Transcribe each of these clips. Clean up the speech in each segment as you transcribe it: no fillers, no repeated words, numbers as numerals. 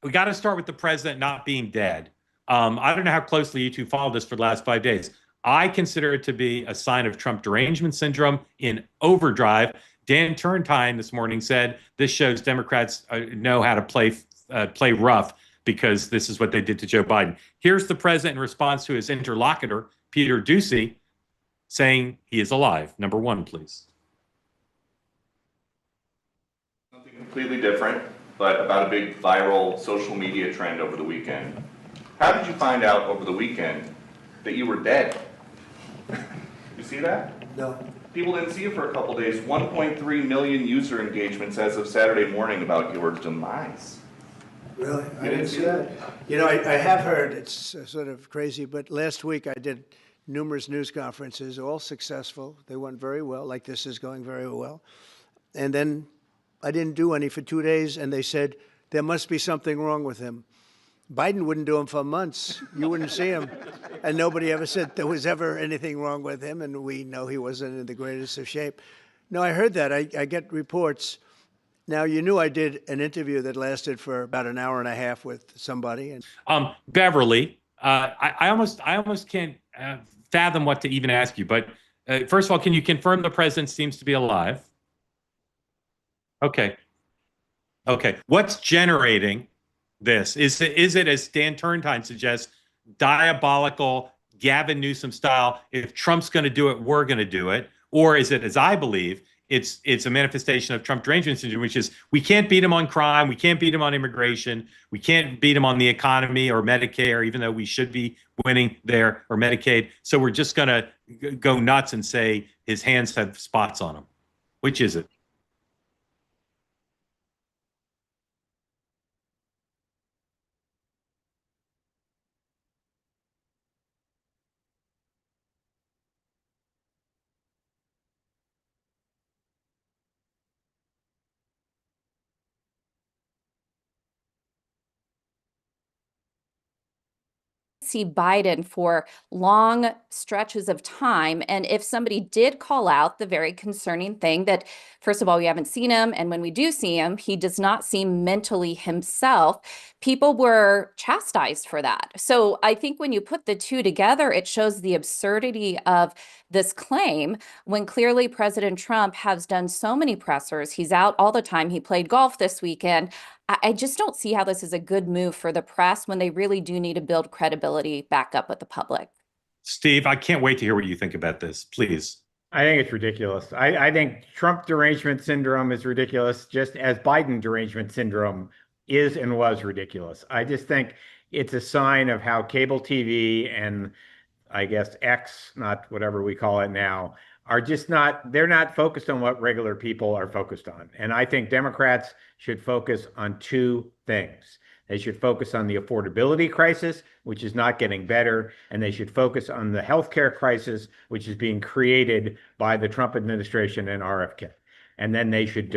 we got to start with the president not being dead. I don't know how closely you two followed this for the last 5 days. I consider it to be a sign of Trump derangement syndrome in overdrive. Dan Turntine this morning said this shows Democrats know how to play rough because this is what they did to Joe Biden. Here's the president in response to his interlocutor, Peter Doocy, saying he is alive. Number one, please. Something completely different, but about a big viral social media trend over the weekend. How did you find out over the weekend that you were dead? You see that? No. People didn't see you for a couple days. 1.3 million user engagements as of Saturday morning about your demise. Really? You didn't see that? You know, I have heard, it's sort of crazy, but last week I did numerous news conferences, all successful. They went very well, like this is going very well. And then I didn't do any for 2 days, and they said, there must be something wrong with him. Biden wouldn't do them for months. You wouldn't see him. And nobody ever said there was ever anything wrong with him, and we know he wasn't in the greatest of shape. No, I heard that. I get reports. Now, you knew I did an interview that lasted for about an hour and a half with somebody. And Beverly, I almost can't fathom what to even ask you. But first of all, can you confirm the president seems to be alive? Okay. Okay. What's generating this? Is it, as Dan Turntine suggests, diabolical Gavin Newsom style? If Trump's going to do it, we're going to do it. Or is it, as I believe, it's a manifestation of Trump derangement syndrome, which is we can't beat him on crime, we can't beat him on immigration, we can't beat him on the economy or Medicare, even though we should be winning there, or Medicaid. So we're just going to go nuts and say his hands have spots on them. Which is it? See Biden for long stretches of time. And if somebody did call out the very concerning thing that, first of all, we haven't seen him. And when we do see him, he does not seem mentally himself. People were chastised for that. So I think when you put the two together, it shows the absurdity of this claim when clearly President Trump has done so many pressers. He's out all the time. He played golf this weekend. I just don't see how this is a good move for the press when they really do need to build credibility back up with the public. Steve, I can't wait to hear what you think about this. Please. I think it's ridiculous. I think Trump derangement syndrome is ridiculous, just as Biden derangement syndrome is and was ridiculous. I just think it's a sign of how cable TV and I guess X, not whatever we call it now, are just not, they're not focused on what regular people are focused on. And I think Democrats should focus on two things. They should focus on the affordability crisis, which is not getting better, and they should focus on the healthcare crisis, which is being created by the Trump administration and RFK. And then they should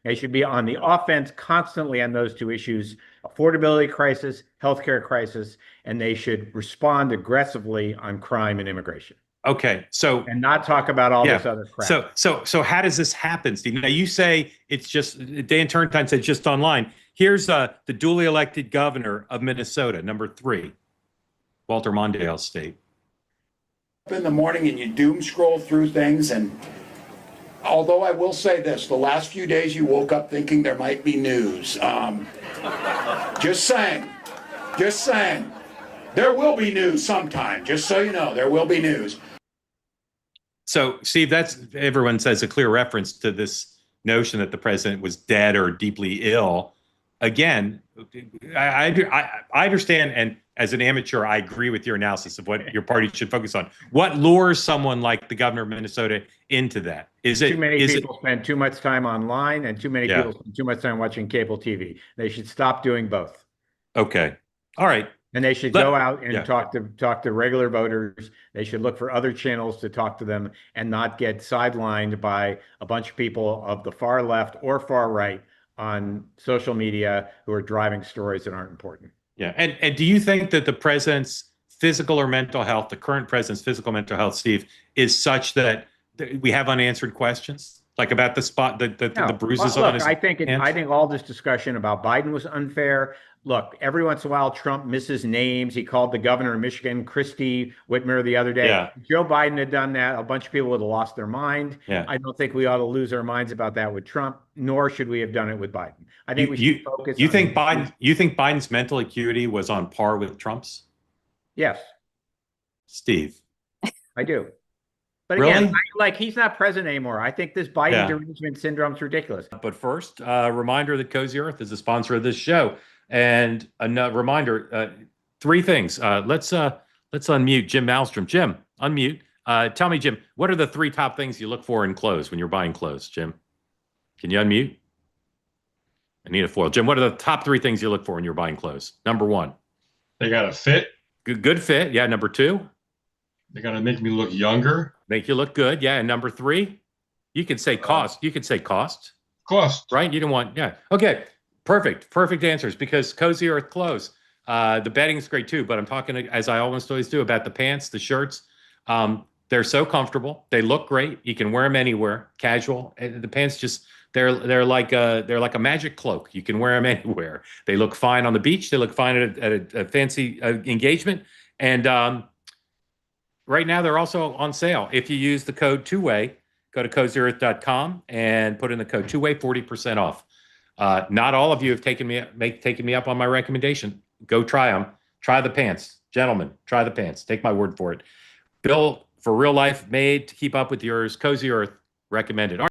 they should be on the offense constantly on those two issues, affordability crisis, healthcare crisis, and they should respond aggressively on crime and immigration. Okay, so and not talk about all this other crap. So how does this happen, Steve? Now you say it's just Dan Turntine said just online. Here's the duly elected governor of Minnesota, number 3, Walter Mondale State. In the morning and you doom scroll through things, and although I will say this, the last few days you woke up thinking there might be news. Just saying. There will be news sometime, just so you know, there will be news. So, Steve, that's, everyone says, a clear reference to this notion that the president was dead or deeply ill. Again, I understand, and as an amateur, I agree with your analysis of what your party should focus on. What lures someone like the governor of Minnesota into that? Is it too many people spend too much time online, and too many people spend too much time watching cable TV? They should stop doing both. Okay. All right. And they should go out and talk to regular voters. They should look for other channels to talk to them and not get sidelined by a bunch of people of the far left or far right on social media who are driving stories that aren't important. Yeah. And do you think that the president's physical or mental health, the current president's physical mental health, Steve, is such that we have unanswered questions? Like about the spot, the No. bruises Well, on look, his I think hands? I think all this discussion about Biden was unfair. Look, every once in a while, Trump misses names. He called the governor of Michigan, Christie Whitmer, the other day. Yeah. If Joe Biden had done that, a bunch of people would have lost their mind. Yeah. I don't think we ought to lose our minds about that with Trump, nor should we have done it with Biden. I think we should focus You on think the issues. You think Biden's mental acuity was on par with Trump's? Yes, Steve. I do. But again, Really? he's not president anymore. I think this Biden Yeah. derangement syndrome is ridiculous. But first, reminder that Cozy Earth is a sponsor of this show, and a reminder: three things. Let's unmute Jim Malmstrom. Jim, unmute. Tell me, Jim, what are the three top things you look for in clothes when you're buying clothes? Jim, can you unmute? I need a foil. Jim, what are the top three things you look for when you're buying clothes? Number one, They got to fit. good fit. Yeah. Number two, They got to make me look younger. make you look good. Yeah. And number three, you could say cost. You could say cost. Cost. Right? You don't want, yeah. Okay. Perfect answers, because Cozy Earth clothes. The bedding is great too, but I'm talking, as I almost always do, about the pants, the shirts. They're so comfortable. They look great. You can wear them anywhere, casual. The pants just, they're like a magic cloak. You can wear them anywhere. They look fine on the beach. They look fine at a fancy engagement. And right now they're also on sale. If you use the code two-way, go to cozyearth.com and put in the code two-way, 40% off. Not all of you have taken me up on my recommendation. Go try them. Try the pants. Gentlemen, try the pants. Take my word for it. Built for real life, made to keep up with yours. Cozy Earth recommended.